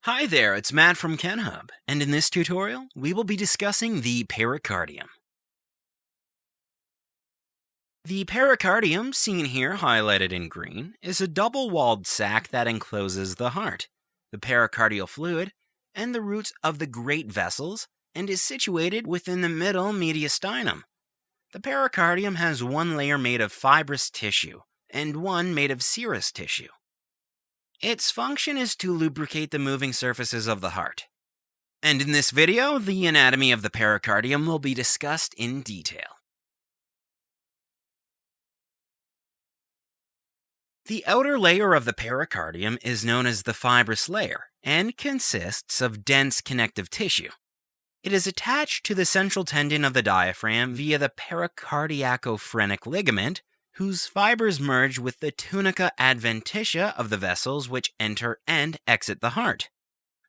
Hi there, it's Matt from KenHub, and in this tutorial, we will be discussing the pericardium. The pericardium, seen here highlighted in green, is a double-walled sac that encloses the heart, the pericardial fluid, and the roots of the great vessels, and is situated within the middle mediastinum. The pericardium has one layer made of fibrous tissue, and one made of serous tissue. Its function is to lubricate the moving surfaces of the heart. And in this video, the anatomy of the pericardium will be discussed in detail. The outer layer of the pericardium is known as the fibrous layer and consists of dense connective tissue. It is attached to the central tendon of the diaphragm via the pericardiacophrenic ligament, whose fibers merge with the tunica adventitia of the vessels which enter and exit the heart.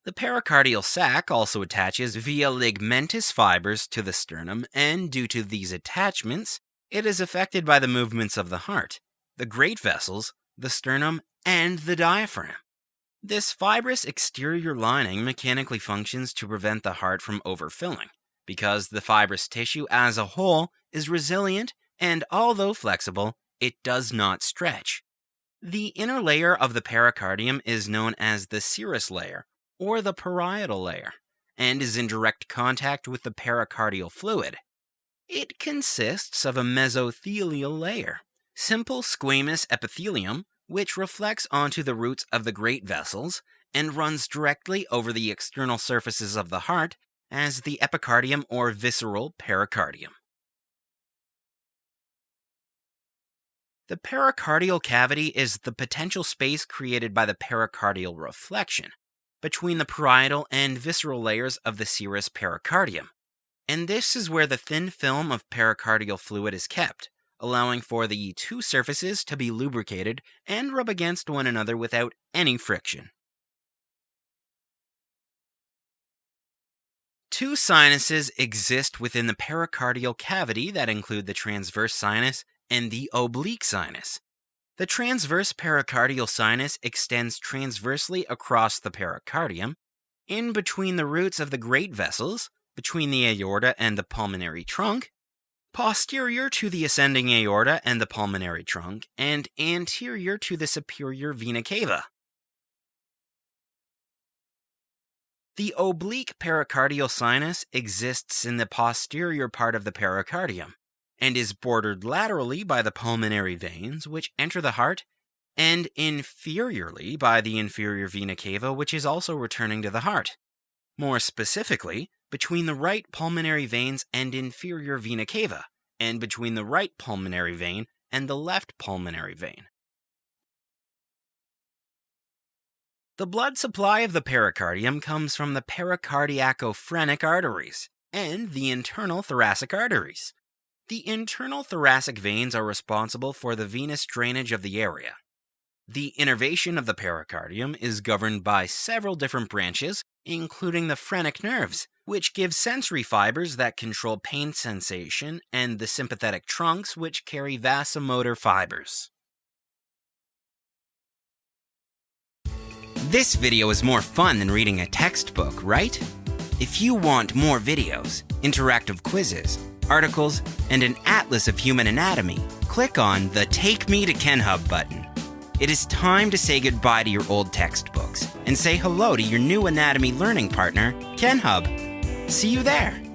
The pericardial sac also attaches via ligamentous fibers to the sternum, and due to these attachments, it is affected by the movements of the heart, the great vessels, the sternum, and the diaphragm. This fibrous exterior lining mechanically functions to prevent the heart from overfilling, because the fibrous tissue as a whole is resilient and, although flexible, it does not stretch. The inner layer of the pericardium is known as the serous layer, or the parietal layer, and is in direct contact with the pericardial fluid. It consists of a mesothelial layer, simple squamous epithelium, which reflects onto the roots of the great vessels and runs directly over the external surfaces of the heart as the epicardium or visceral pericardium. The pericardial cavity is the potential space created by the pericardial reflection between the parietal and visceral layers of the serous pericardium, and this is where the thin film of pericardial fluid is kept, allowing for the two surfaces to be lubricated and rub against one another without any friction. Two sinuses exist within the pericardial cavity that include the transverse sinus and the oblique sinus. The transverse pericardial sinus extends transversely across the pericardium, in between the roots of the great vessels, between the aorta and the pulmonary trunk, posterior to the ascending aorta and the pulmonary trunk, and anterior to the superior vena cava. The oblique pericardial sinus exists in the posterior part of the pericardium, and is bordered laterally by the pulmonary veins which enter the heart, and inferiorly by the inferior vena cava which is also returning to the heart. More specifically, between the right pulmonary veins and inferior vena cava, and between the right pulmonary vein and the left pulmonary vein. The blood supply of the pericardium comes from the pericardiacophrenic arteries and the internal thoracic arteries. The internal thoracic veins are responsible for the venous drainage of the area. The innervation of the pericardium is governed by several different branches, including the phrenic nerves, which give sensory fibers that control pain sensation, and the sympathetic trunks, which carry vasomotor fibers. This video is more fun than reading a textbook, right? If you want more videos, interactive quizzes, articles, and an atlas of human anatomy, click on the Take Me to KenHub button. It is time to say goodbye to your old textbooks and say hello to your new anatomy learning partner, KenHub. See you there!